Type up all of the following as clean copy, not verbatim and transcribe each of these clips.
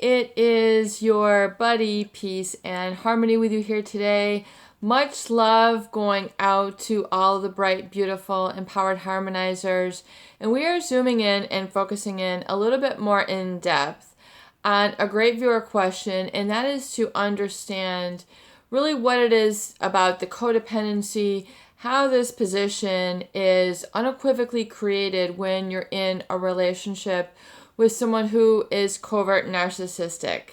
It is your buddy, Peace and Harmony, with you here today. Much love going out to all the bright, beautiful, empowered harmonizers. And we are zooming in and focusing in a little bit more in depth on a great viewer question, and that is to understand really what it is about the codependency, how this position is unequivocally created when you're in a relationship with someone who is covert narcissistic,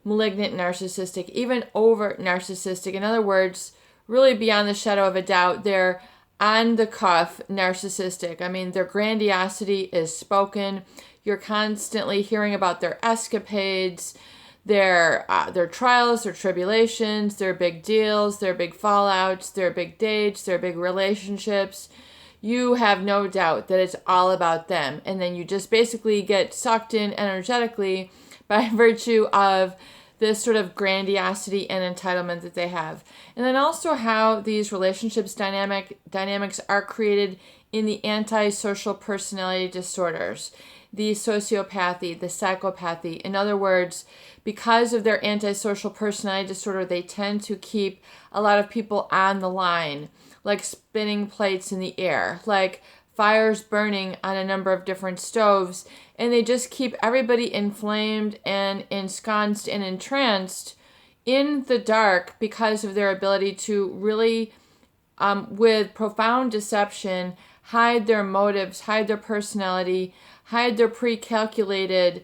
malignant narcissistic, even overt narcissistic. In other words, really beyond the shadow of a doubt, they're on the cuff narcissistic. I mean, their grandiosity is spoken. You're constantly hearing about their escapades, their trials, their tribulations, their big deals, their big fallouts, their big dates, their big relationships. You have no doubt that it's all about them. And then you just basically get sucked in energetically by virtue of this sort of grandiosity and entitlement that they have. And then also how these relationships dynamics are created in the antisocial personality disorders, the sociopathy, the psychopathy. In other words, because of their antisocial personality disorder, they tend to keep a lot of people on the line, like spinning plates in the air, like fires burning on a number of different stoves, and they just keep everybody inflamed and ensconced and entranced in the dark because of their ability to really, with profound deception, hide their motives, hide their personality, hide their pre-calculated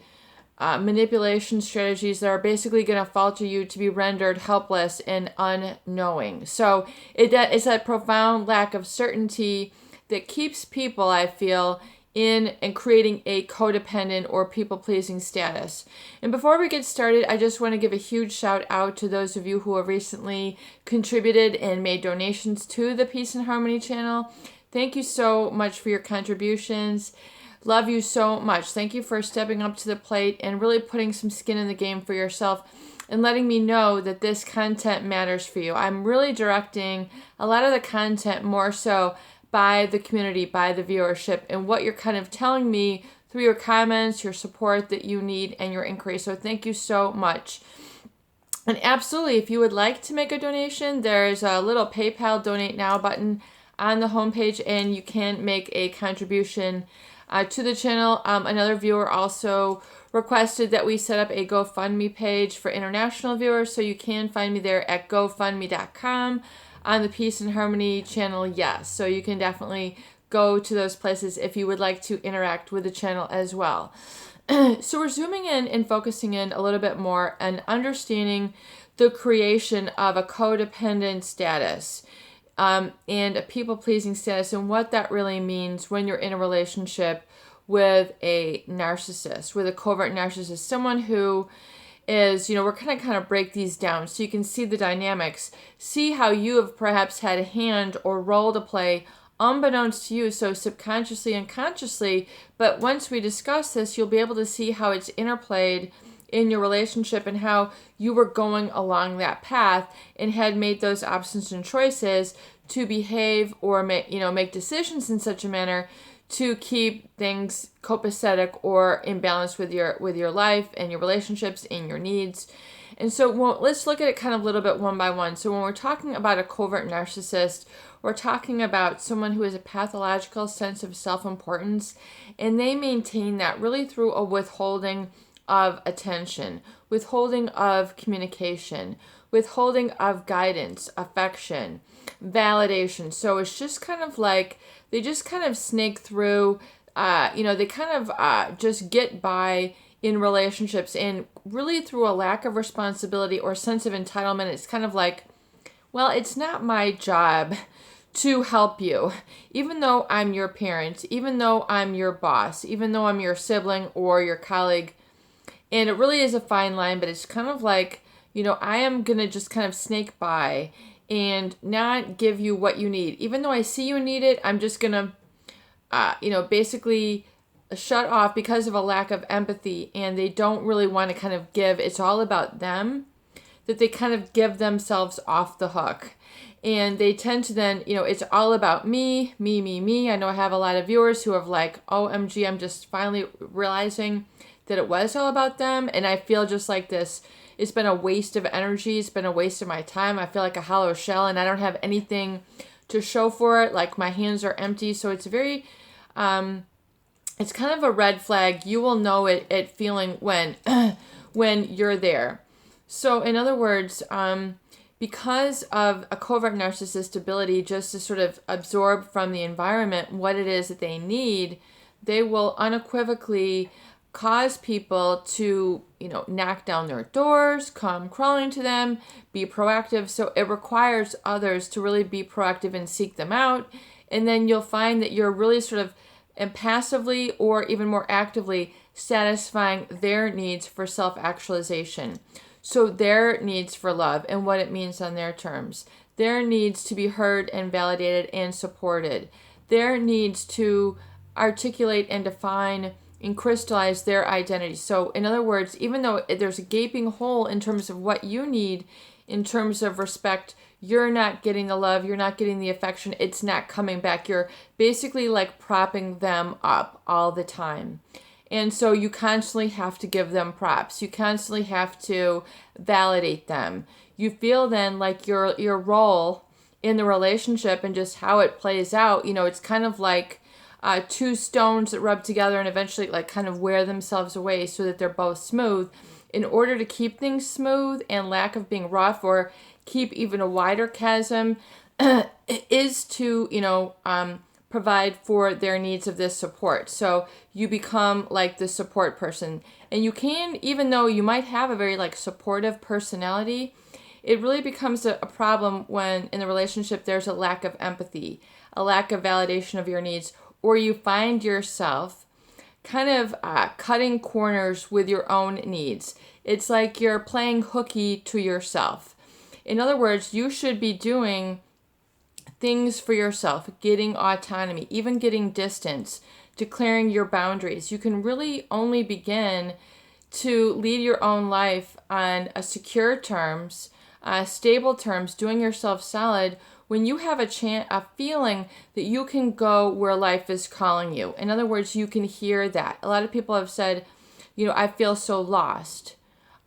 manipulation strategies that are basically going to falter you to be rendered helpless and unknowing. So it's that profound lack of certainty that keeps people, I feel, in and creating a codependent or people-pleasing status. And before we get started, I just want to give a huge shout out to those of you who have recently contributed and made donations to the Peace and Harmony channel. Thank you so much for your contributions. Love you so much. Thank you for stepping up to the plate and really putting some skin in the game for yourself and letting me know that this content matters for you. I'm really directing a lot of the content more so by the community, by the viewership, and what you're kind of telling me through your comments, your support that you need, and your inquiry. So thank you so much. And absolutely, if you would like to make a donation, there's a little PayPal Donate Now button on the homepage, and you can make a contribution to the channel. Another viewer also requested that we set up a GoFundMe page for international viewers, so you can find me there at gofundme.com on the Peace and Harmony channel. Yes, so you can definitely go to those places if you would like to interact with the channel as well. So we're zooming in and focusing in a little bit more and understanding the creation of a codependent status and a people-pleasing status, and what that really means when you're in a relationship with a narcissist, with a covert narcissist, someone who is, we're kind of break these down so you can see the dynamics, see how you have perhaps had a hand or role to play unbeknownst to you, so subconsciously and consciously, but once we discuss this, you'll be able to see how it's interplayed in your relationship and how you were going along that path and had made those options and choices to behave or make decisions in such a manner to keep things copacetic or in balance with your life and your relationships and your needs. And so let's look at it kind of a little bit one by one. So when we're talking about a covert narcissist, we're talking about someone who has a pathological sense of self-importance, and they maintain that really through a withholding of attention, withholding of communication, withholding of guidance, affection, validation. So it's just kind of like they just kind of snake through, they kind of just get by in relationships, and really through a lack of responsibility or sense of entitlement. It's kind of like, well, it's not my job to help you, even though I'm your parent, even though I'm your boss, even though I'm your sibling or your colleague. And it really is a fine line, but it's kind of like, I am going to just kind of snake by and not give you what you need. Even though I see you need it, I'm just going to, basically shut off because of a lack of empathy, and they don't really want to kind of give. It's all about them, that they kind of give themselves off the hook. And they tend to then, it's all about me, me, me, me. I know I have a lot of viewers who have like, OMG, I'm just finally realizing that it was all about them. And I feel just like this, it's been a waste of energy. It's been a waste of my time. I feel like a hollow shell and I don't have anything to show for it. Like my hands are empty. So it's very, it's kind of a red flag. You will know it feeling when, when you're there. So in other words, because of a covert narcissist ability just to sort of absorb from the environment what it is that they need, they will unequivocally cause people to, knock down their doors, come crawling to them, be proactive. So it requires others to really be proactive and seek them out. And then you'll find that you're really sort of impassively or even more actively satisfying their needs for self-actualization. So their needs for love and what it means on their terms. Their needs to be heard and validated and supported. Their needs to articulate and define and crystallize their identity. So in other words, even though there's a gaping hole in terms of what you need, in terms of respect, you're not getting the love, you're not getting the affection, it's not coming back. You're basically like propping them up all the time. And so you constantly have to give them props. You constantly have to validate them. You feel then like your role in the relationship and just how it plays out, it's kind of like two stones that rub together and eventually like kind of wear themselves away so that they're both smooth. In order to keep things smooth and lack of being rough or keep even a wider chasm is to, provide for their needs of this support. So you become like the support person. And you can, even though you might have a very like supportive personality, it really becomes a problem when in the relationship there's a lack of empathy, a lack of validation of your needs, or you find yourself kind of cutting corners with your own needs. It's like you're playing hooky to yourself. In other words, you should be doing things for yourself, getting autonomy, even getting distance, declaring your boundaries. You can really only begin to lead your own life on a secure terms, stable terms, doing yourself solid when you have a feeling that you can go where life is calling you. In other words, you can hear that. A lot of people have said, I feel so lost.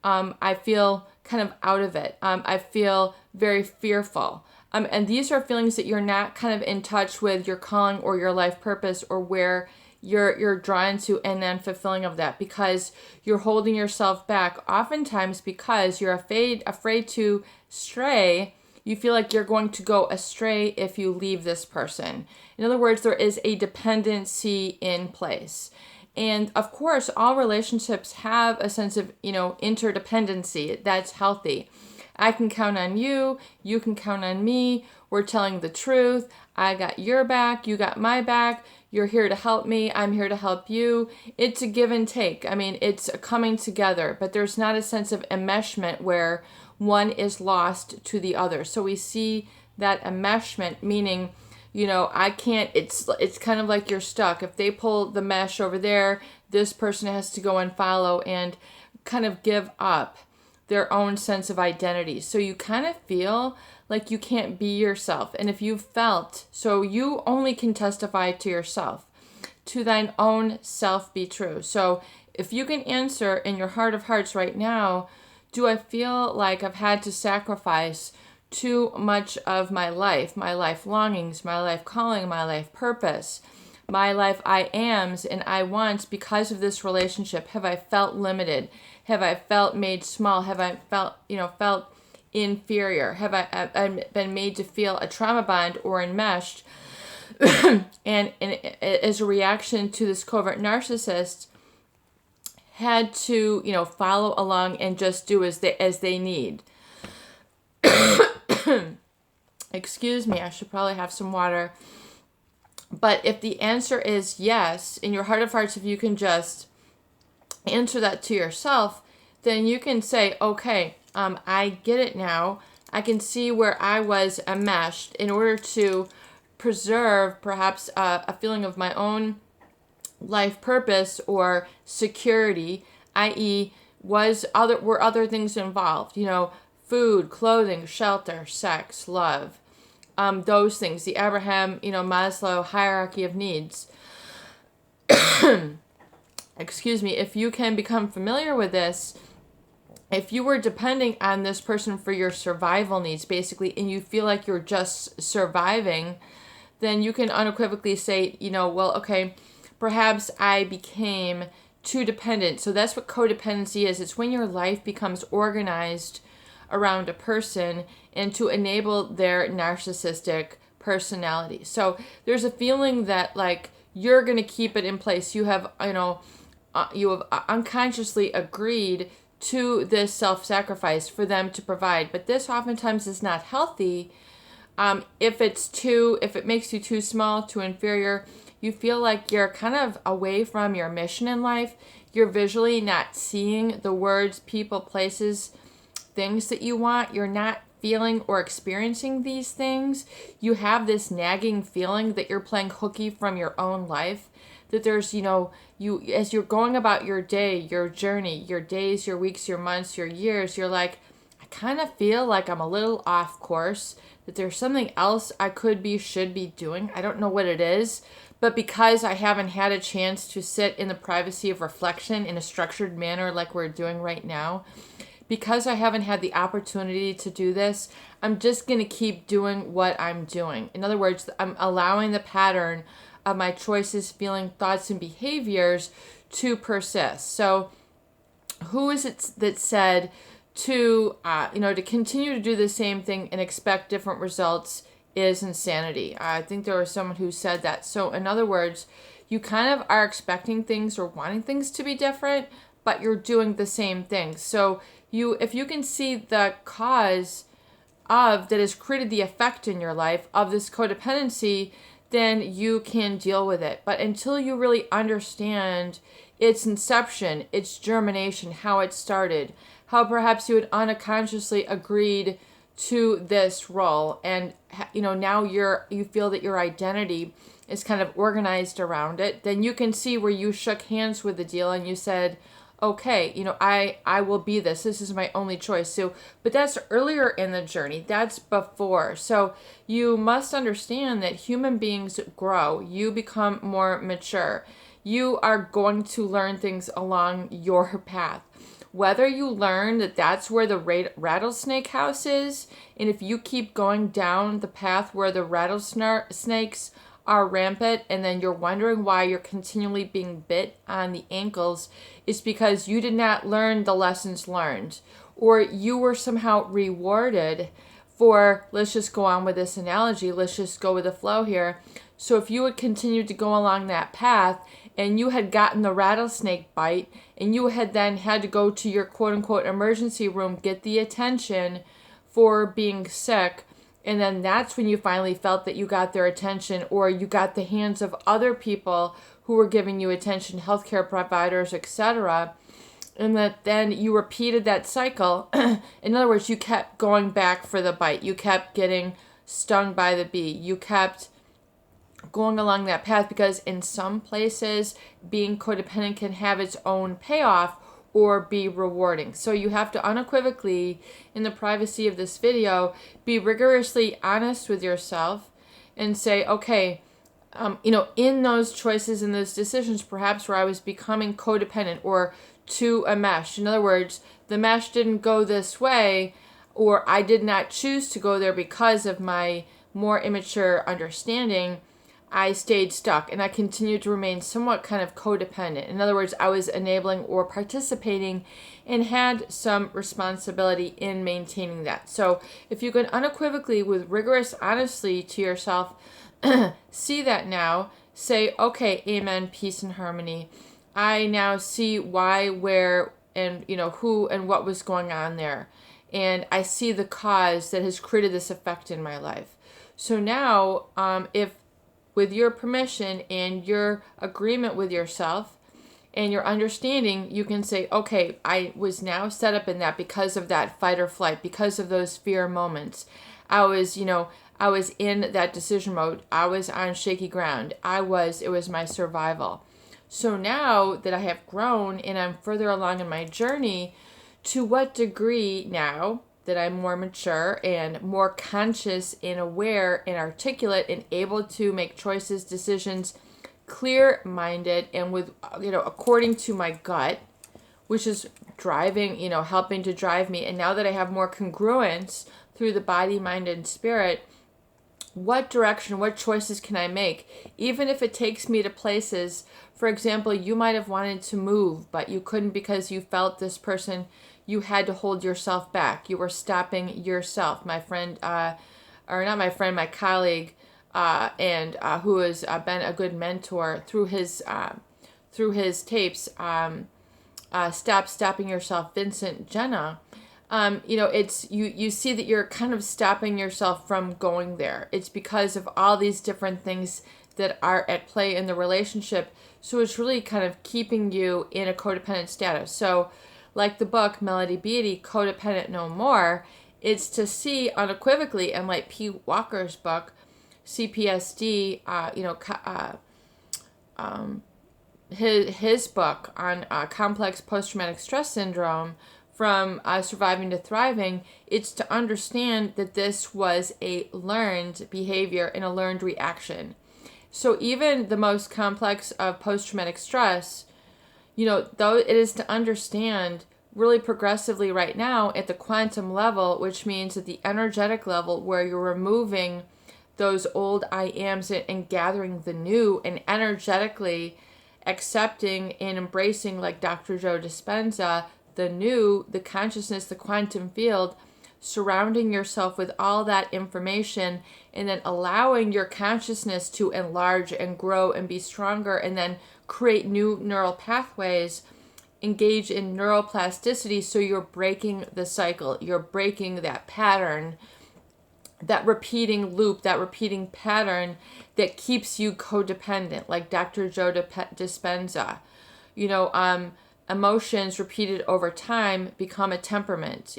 I feel kind of out of it. I feel very fearful. And these are feelings that you're not kind of in touch with your calling or your life purpose or where you're drawn to and then fulfilling of that because you're holding yourself back oftentimes because you're afraid to stray. You feel like you're going to go astray if you leave this person. In other words, there is a dependency in place. And of course, all relationships have a sense of, interdependency. That's healthy. I can count on you. You can count on me. We're telling the truth. I got your back. You got my back. You're here to help me. I'm here to help you. It's a give and take. I mean, it's a coming together, but there's not a sense of enmeshment where one is lost to the other. So we see that enmeshment, meaning, I can't, it's kind of like you're stuck. If they pull the mesh over there, this person has to go and follow and kind of give up their own sense of identity. So you kind of feel like you can't be yourself. And if you felt, so you only can testify to yourself, to thine own self be true. So if you can answer in your heart of hearts right now, do I feel like I've had to sacrifice too much of my life longings, my life calling, my life purpose, my life I ams and I wants because of this relationship? Have I felt limited? Have I felt made small? Have I felt inferior? Have I been made to feel a trauma bond or enmeshed? and as a reaction to this covert narcissist, had to, follow along and just do as they need. Excuse me, I should probably have some water. But if the answer is yes, in your heart of hearts, if you can just answer that to yourself, then you can say, okay, I get it now. I can see where I was enmeshed in order to preserve perhaps a feeling of my own life purpose or security, i.e. were other things involved, food, clothing, shelter, sex, love, those things, the Abraham, Maslow hierarchy of needs. if you can become familiar with this, if you were depending on this person for your survival needs, basically, and you feel like you're just surviving, then you can unequivocally say, well, okay, perhaps I became too dependent. So that's what codependency is. It's when your life becomes organized around a person and to enable their narcissistic personality. So there's a feeling that like you're going to keep it in place. You have, you have unconsciously agreed to this self-sacrifice for them to provide. But this oftentimes is not healthy. If it makes you too small, too inferior, you feel like you're kind of away from your mission in life. You're visually not seeing the words, people, places, things that you want. You're not feeling or experiencing these things. You have this nagging feeling that you're playing hooky from your own life. That there's, you as you're going about your day, your journey, your days, your weeks, your months, your years, you're like, I kind of feel like I'm a little off course, that there's something else I should be doing. I don't know what it is, but because I haven't had a chance to sit in the privacy of reflection in a structured manner like we're doing right now, because I haven't had the opportunity to do this, I'm just going to keep doing what I'm doing. In other words, I'm allowing the pattern of my choices, feeling, thoughts, and behaviors to persist. So who is it that said to continue to do the same thing and expect different results is insanity? I think there was someone who said that. So in other words, you kind of are expecting things or wanting things to be different, but you're doing the same thing. So if you can see the cause that has created the effect in your life of this codependency, then you can deal with it. But until you really understand its inception, its germination, how it started, how perhaps you had unconsciously agreed to this role, and now you feel that your identity is kind of organized around it, then you can see where you shook hands with the deal and you said, okay, I will be this. This is my only choice. So, but that's earlier in the journey. That's before. So you must understand that human beings grow. You become more mature. You are going to learn things along your path. Whether you learn that that's where the rattlesnake house is, and if you keep going down the path where the rattlesnakes are rampant, and then you're wondering why you're continually being bit on the ankles, is because you did not learn the lessons learned, or you were somehow rewarded for, let's just go on with this analogy, let's just go with the flow here. So if you had continued to go along that path and you had gotten the rattlesnake bite and you had then had to go to your quote unquote emergency room, get the attention for being sick, and then that's when you finally felt that you got their attention, or you got the hands of other people who were giving you attention, healthcare providers, etc. And that then you repeated that cycle. In other words, you kept going back for the bite. You kept getting stung by the bee. You kept going along that path because in some places, being codependent can have its own payoff or be rewarding. So you have to unequivocally, in the privacy of this video, be rigorously honest with yourself and say, okay, in those choices and those decisions, perhaps where I was becoming codependent or too enmeshed. In other words, the mesh didn't go this way, or I did not choose to go there because of my more immature understanding. I stayed stuck and I continued to remain somewhat kind of codependent. In other words, I was enabling or participating and had some responsibility in maintaining that. So if you can unequivocally, with rigorous honesty to yourself, see that now, say, okay, amen, peace and harmony. I now see why, where, and who and what was going on there. And I see the cause that has created this effect in my life. So now, if with your permission and your agreement with yourself and your understanding, you can say, okay, I was now set up in that because of that fight or flight, because of those fear moments. I was in that decision mode. I was on shaky ground. It was my survival. So now that I have grown and I'm further along in my journey, to what degree now that I'm more mature and more conscious and aware and articulate and able to make choices, decisions clear-minded and with, according to my gut, which is driving, helping to drive me. And now that I have more congruence through the body, mind, and spirit, what direction, what choices can I make? Even if it takes me to places, for example, you might have wanted to move, but you couldn't because you felt this person, you had to hold yourself back. You were stopping yourself. My friend, or not my friend, my colleague, and who has been a good mentor through his tapes, Stop Stopping Yourself, Vincent Jenna. It's you see that you're kind of stopping yourself from going there. It's because of all these different things that are at play in the relationship. So it's really kind of keeping you in a codependent status. So like the book Melody Beattie, Codependent No More, it's to see unequivocally, and like P. Walker's book, CPSD, his book on complex post-traumatic stress syndrome, from surviving to thriving, it's to understand that this was a learned behavior and a learned reaction. So even the most complex of post-traumatic stress, though it is to understand really progressively right now at the quantum level, which means at the energetic level where you're removing those old I ams and gathering the new, and energetically accepting and embracing, like Dr. Joe Dispenza, the new, the consciousness, the quantum field, surrounding yourself with all that information, and then allowing your consciousness to enlarge and grow and be stronger, and then create new neural pathways, engage in neuroplasticity. So you're breaking the cycle, you're breaking that pattern, that repeating loop, that repeating pattern that keeps you codependent, like Dr. Joe Dispenza. Emotions repeated over time become a temperament.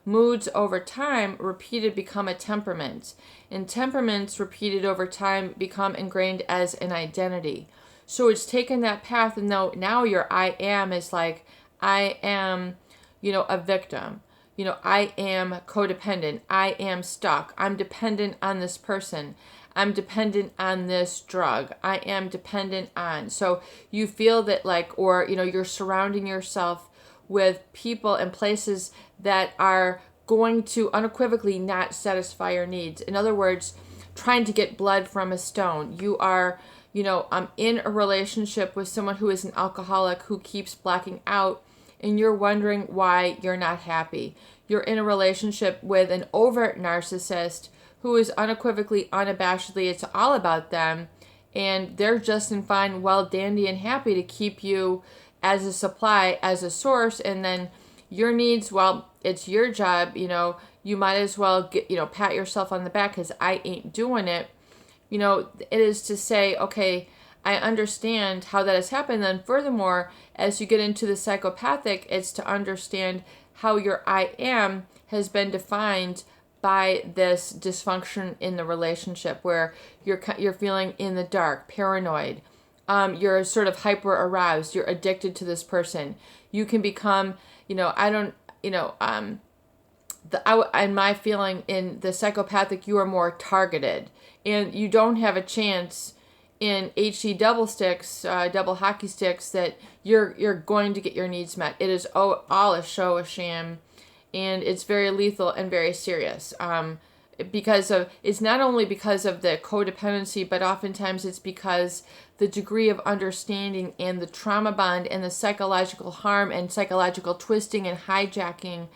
Moods over time repeated become a temperament. And temperaments repeated over time become ingrained as an identity. So it's taken that path, and now your I am is like, I am, a victim. I am codependent. I am stuck. I'm dependent on this person. I'm dependent on this drug. I am dependent on. So you feel that you're surrounding yourself with people and places that are going to unequivocally not satisfy your needs. In other words, trying to get blood from a stone. You are, in a relationship with someone who is an alcoholic who keeps blacking out, and you're wondering why you're not happy. You're in a relationship with an overt narcissist who is unequivocally, unabashedly, it's all about them, and they're just and fine, well, dandy, and happy to keep you as a supply, as a source, and then your needs, well, it's your job, you might as well get, pat yourself on the back because I ain't doing it. It is to say, okay, I understand how that has happened. Then furthermore, as you get into the psychopathic, it's to understand how your I am has been defined by this dysfunction in the relationship, where you're feeling in the dark, paranoid, you're sort of hyper aroused, you're addicted to this person. You can become, in my feeling, in the psychopathic, you are more targeted, and you don't have a chance in HD double hockey sticks that you're going to get your needs met. It is all a show, a sham, and it's very lethal and very serious. It's not only because of the codependency, but oftentimes it's because the degree of understanding and the trauma bond and the psychological harm and psychological twisting and hijacking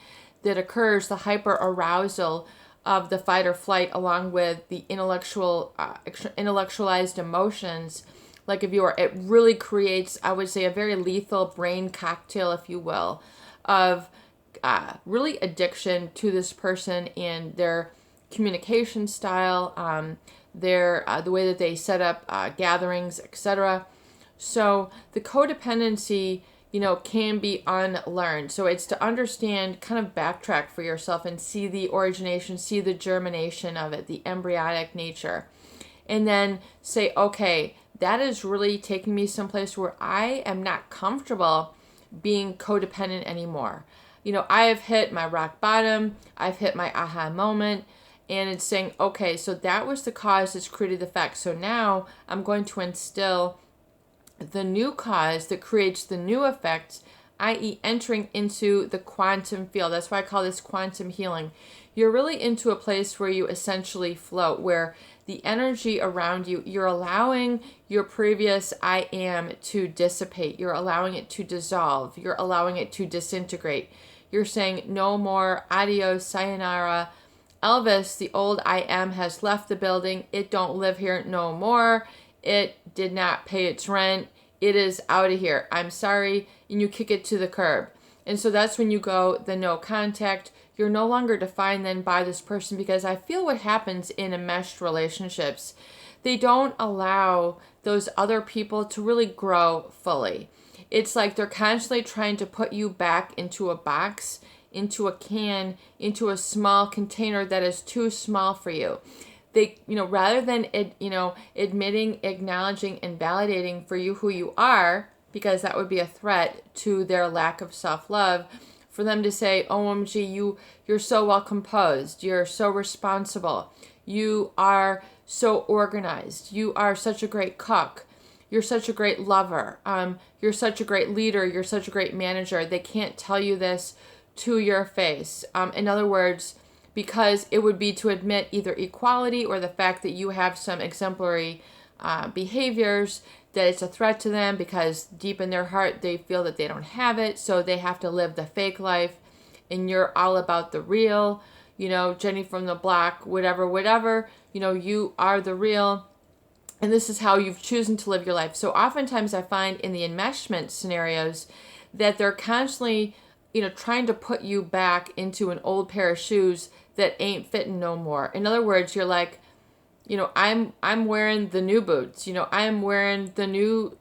that occurs, the hyper arousal of the fight or flight, along with the intellectualized emotions, it really creates, I would say, a very lethal brain cocktail, if you will, of really addiction to this person and their communication style, the way that they set up gatherings, etc. So the codependency, can be unlearned. So it's to understand, kind of backtrack for yourself and see the origination, see the germination of it, the embryonic nature. And then say, okay, that is really taking me someplace where I am not comfortable being codependent anymore. I have hit my rock bottom. I've hit my aha moment. And it's saying, okay, so that was the cause that's created the effect. So now I'm going to instill the new cause that creates the new effect, i.e. entering into the quantum field. That's why I call this quantum healing. You're really into a place where you essentially float, where the energy around you, you're allowing your previous I am to dissipate. You're allowing it to dissolve. You're allowing it to disintegrate. You're saying no more, adios, sayonara. Elvis, the old I am, has left the building. It don't live here no more. It did not pay its rent. It is out of here. I'm sorry. And you kick it to the curb. And so that's when you go the no contact. You're no longer defined then by this person, because I feel what happens in enmeshed relationships, they don't allow those other people to really grow fully. It's like they're constantly trying to put you back into a box, into a can, into a small container that is too small for you. They, rather than, admitting, acknowledging, and validating for you who you are, because that would be a threat to their lack of self-love, for them to say, OMG, you're so well composed, you're so responsible, you are so organized, you are such a great cook, you're such a great lover, you're such a great leader, you're such a great manager. They can't tell you this to your face. In other words, because it would be to admit either equality or the fact that you have some exemplary behaviors, that it's a threat to them, because deep in their heart they feel that they don't have it, so they have to live the fake life, and you're all about the real, Jenny from the block, whatever, you are the real, and this is how you've chosen to live your life. So oftentimes I find in the enmeshment scenarios that they're constantly, trying to put you back into an old pair of shoes that ain't fitting no more. In other words, you're like, I'm wearing the new boots. I'm wearing the new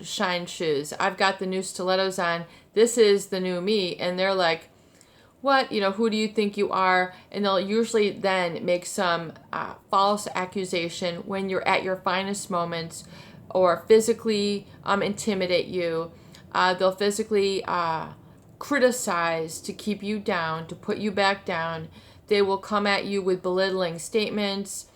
shine shoes. I've got the new stilettos on. This is the new me. And they're like, what? Who do you think you are? And they'll usually then make some false accusation when you're at your finest moments, or physically intimidate you. They'll physically criticize to keep you down, to put you back down. They will come at you with belittling statements.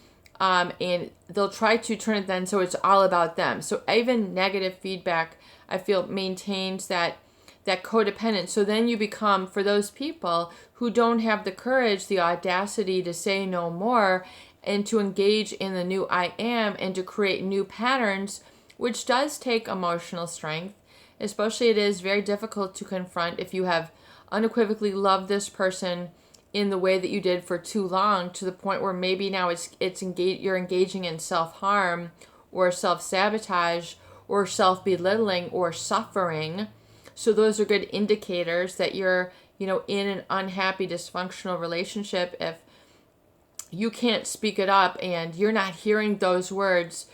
And they'll try to turn it then so it's all about them. So even negative feedback, I feel, maintains that codependent. So then you become, for those people who don't have the courage, the audacity to say no more, and to engage in the new I am, and to create new patterns, which does take emotional strength. Especially, it is very difficult to confront if you have unequivocally loved this person in the way that you did for too long, to the point where maybe now you're engaging in self-harm or self-sabotage or self-belittling or suffering. So those are good indicators that you're, in an unhappy, dysfunctional relationship. If you can't speak it up and you're not hearing those words,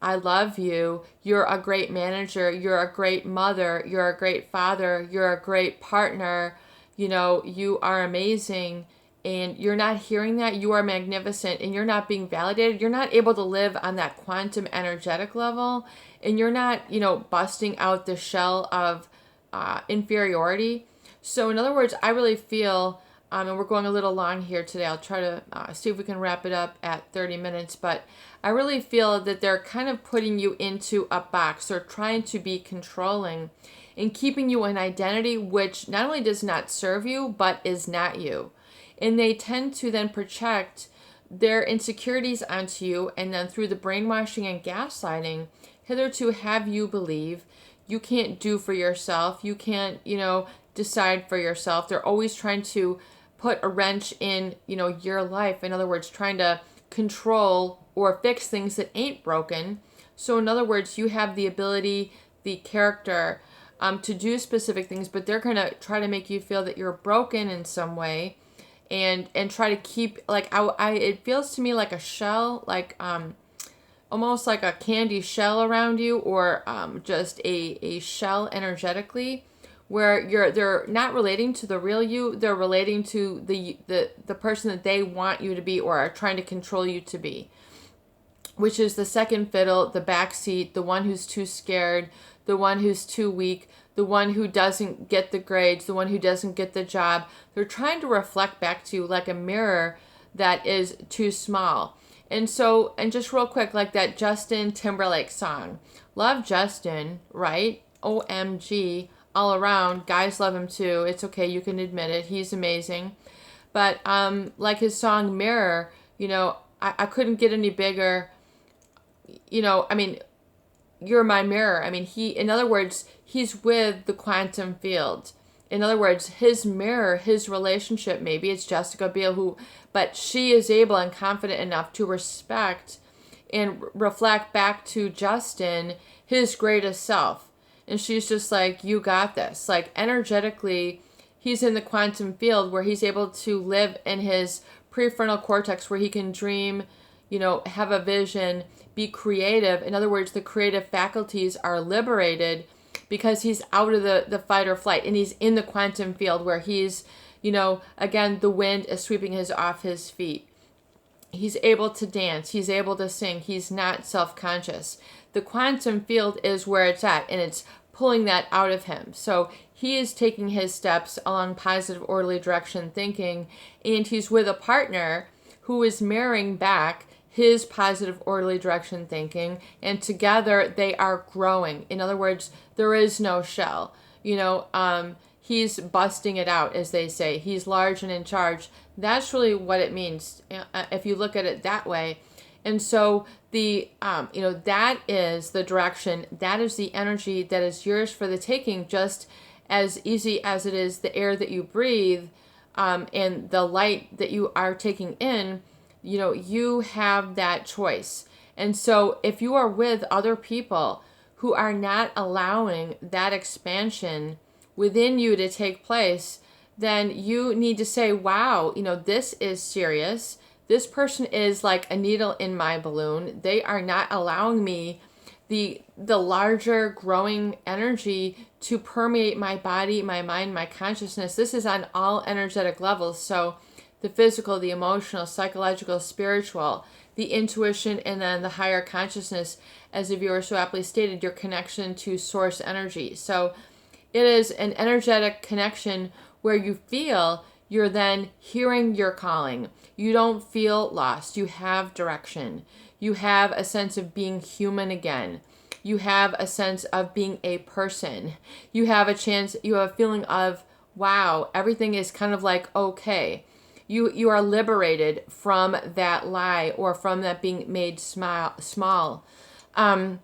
I love you, you're a great manager, you're a great mother, you're a great father, you're a great partner, you are amazing, and you're not hearing that, you are magnificent, and you're not being validated, you're not able to live on that quantum energetic level, and you're not, busting out the shell of inferiority. So in other words, I really feel, and we're going a little long here today, I'll try to see if we can wrap it up at 30 minutes, but I really feel that they're kind of putting you into a box. They're trying to be controlling and keeping you an identity which not only does not serve you, but is not you. And they tend to then project their insecurities onto you, and then through the brainwashing and gaslighting, hitherto have you believe you can't do for yourself, you can't, decide for yourself. They're always trying to put a wrench in, your life. In other words, trying to control or fix things that ain't broken. So in other words, you have the ability, the character, to do specific things, but they're going to try to make you feel that you're broken in some way, and try to keep, like, it feels to me like a shell, like almost like a candy shell around you, or just a shell energetically, where they're not relating to the real you, they're relating to the person that they want you to be, or are trying to control you to be, which is the second fiddle, the backseat, the one who's too scared, the one who's too weak, the one who doesn't get the grades, the one who doesn't get the job. They're trying to reflect back to you like a mirror that is too small. And so, and just real quick, like that Justin Timberlake song. Love Justin, right? OMG, all around. Guys love him too. It's okay, you can admit it. He's amazing. But like his song Mirror, I couldn't get any bigger. You're my mirror. In other words, he's with the quantum field. In other words, his mirror, his relationship, maybe it's Jessica Biel but she is able and confident enough to respect and reflect back to Justin his greatest self. And she's just like, you got this. Like energetically, he's in the quantum field where he's able to live in his prefrontal cortex where he can dream, have a vision, be creative. In other words, the creative faculties are liberated because he's out of the fight or flight and he's in the quantum field where he's, again, the wind is sweeping off his feet. He's able to dance. He's able to sing. He's not self-conscious. The quantum field is where it's at and it's pulling that out of him. So he is taking his steps along positive, orderly direction thinking, and he's with a partner who is mirroring back his positive, orderly direction thinking, and together they are growing. In other words, there is no shell. He's busting it out, as they say. He's large and in charge. That's really what it means if you look at it that way. And so that is the direction, that is the energy that is yours for the taking, just as easy as it is the air that you breathe and the light that you are taking in. You have that choice. And so if you are with other people who are not allowing that expansion within you to take place, then you need to say, wow, this is serious. This person is like a needle in my balloon. They are not allowing me the larger growing energy to permeate my body, my mind, my consciousness. This is on all energetic levels. So the physical, the emotional, psychological, spiritual, the intuition, and then the higher consciousness, as the viewer so aptly stated, your connection to source energy. So it is an energetic connection where you feel you're then hearing your calling. You don't feel lost. You have direction. You have a sense of being human again. You have a sense of being a person. You have a feeling of, wow, everything is kind of like okay. You are liberated from that lie or from that being made small. And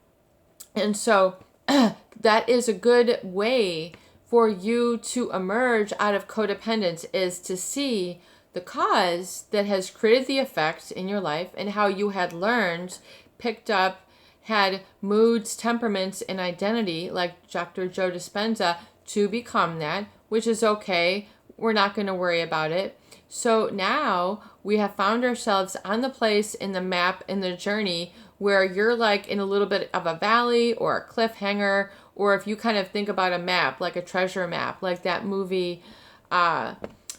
so that is a good way for you to emerge out of codependence, is to see the cause that has created the effect in your life and how you had learned, picked up, had moods, temperaments, and identity, like Dr. Joe Dispenza, to become that, which is okay. We're not going to worry about it. So now we have found ourselves on the place in the map, in the journey, where you're like in a little bit of a valley or a cliffhanger, or if you kind of think about a map, like a treasure map, like that movie,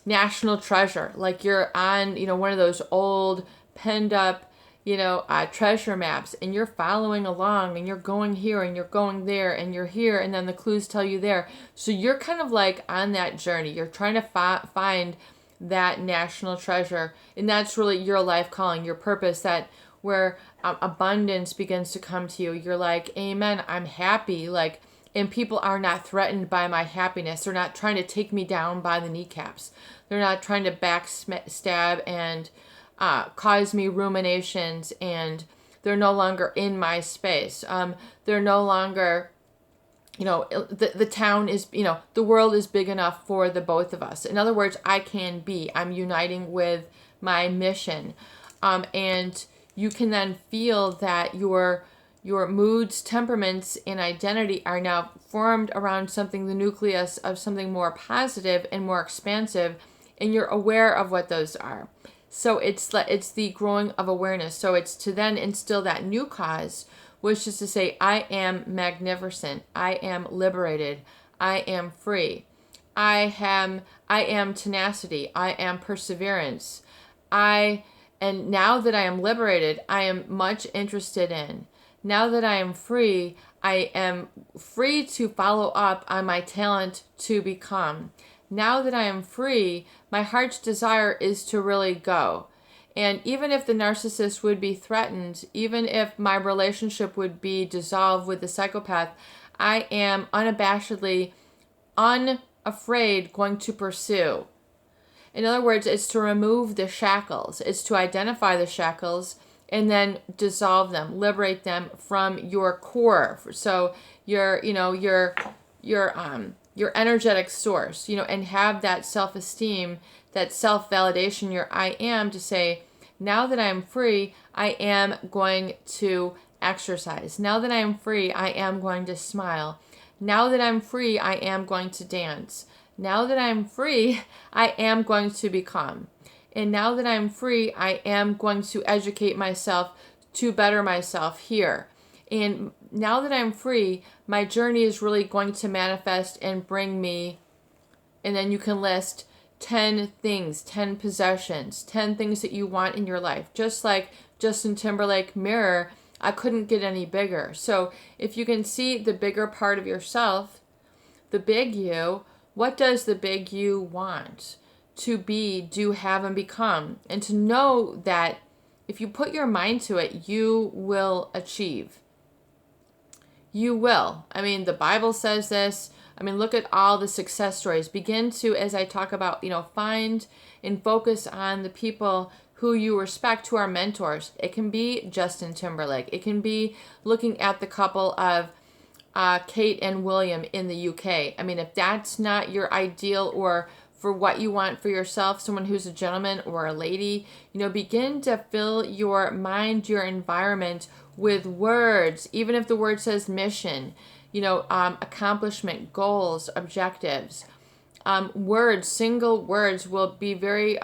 National Treasure, like you're on, one of those old penned up, treasure maps, and you're following along and you're going here and you're going there and you're here, and then the clues tell you there. So you're kind of like on that journey. You're trying to find that national treasure, and that's really your life calling, your purpose, that where abundance begins to come to you. You're like, amen, I'm happy, and people are not threatened by my happiness. They're not trying to take me down by the kneecaps. They're not trying to backstab and cause me ruminations, and they're no longer in my space. They're no longer, the town is, the world is big enough for the both of us. In other words, I'm uniting with my mission. And you can then feel that your moods, temperaments, and identity are now formed around something, the nucleus of something more positive and more expansive, and you're aware of what those are. So it's the growing of awareness. So it's to then instill that new cause, which is to say, I am magnificent, I am liberated, I am free, I am tenacity, I am perseverance, and now that I am liberated, I am much interested in. Now that I am free, I am free to follow up on my talent to become. Now that I am free, my heart's desire is to really go. And even if the narcissist would be threatened, even if my relationship would be dissolved with the psychopath, I am unabashedly, unafraid going to pursue. In other words, it's to remove the shackles. It's to identify the shackles and then dissolve them, liberate them from your core. So your energetic source, and have that self-esteem, that self-validation, your I am, to say, now that I am free, I am going to exercise. Now that I am free, I am going to smile. Now that I'm free, I am going to dance. Now that I'm free, I am going to become. And now that I'm free, I am going to educate myself to better myself here. And now that I'm free, my journey is really going to manifest and bring me, and then you can list 10 things, 10 possessions, 10 things that you want in your life. Just like Justin Timberlake mirror, I couldn't get any bigger. So if you can see the bigger part of yourself, the big you, what does the big you want to be, do, have, and become? And to know that if you put your mind to it, you will achieve. You will. I mean, the Bible says this. I mean, look at all the success stories. Begin to, as I talk about, find and focus on the people who you respect, who are mentors. It can be Justin Timberlake. It can be looking at the couple of Kate and William in the UK. I mean, if that's not your ideal or for what you want for yourself, someone who's a gentleman or a lady, begin to fill your mind, your environment with words, even if the word says mission, accomplishment, goals, objectives. Words, single words will be very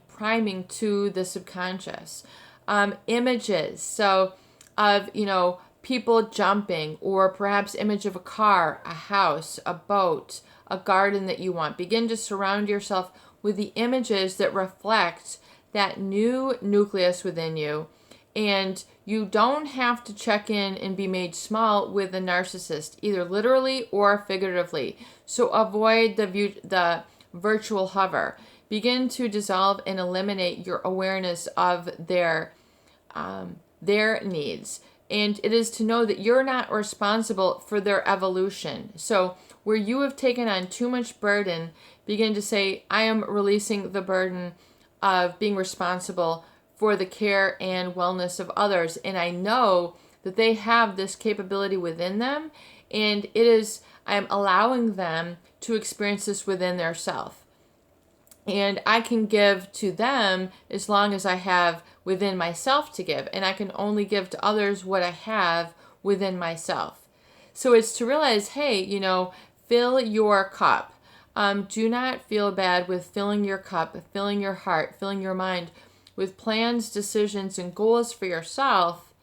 priming to the subconscious. Images, so of, people jumping, or perhaps image of a car, a house, a boat, a garden that you want. Begin to surround yourself with the images that reflect that new nucleus within you. And you don't have to check in and be made small with a narcissist, either literally or figuratively. So avoid the virtual hover. Begin to dissolve and eliminate your awareness of their needs. And it is to know that you're not responsible for their evolution. So where you have taken on too much burden, begin to say, I am releasing the burden of being responsible for the care and wellness of others. And I know that they have this capability within them. And I am allowing them to experience this within their self. And I can give to them as long as I have within myself to give. And I can only give to others what I have within myself. So it's to realize, hey, fill your cup. Do not feel bad with filling your cup, filling your heart, filling your mind with plans, decisions, and goals for yourself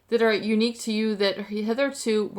that are unique to you, that hitherto were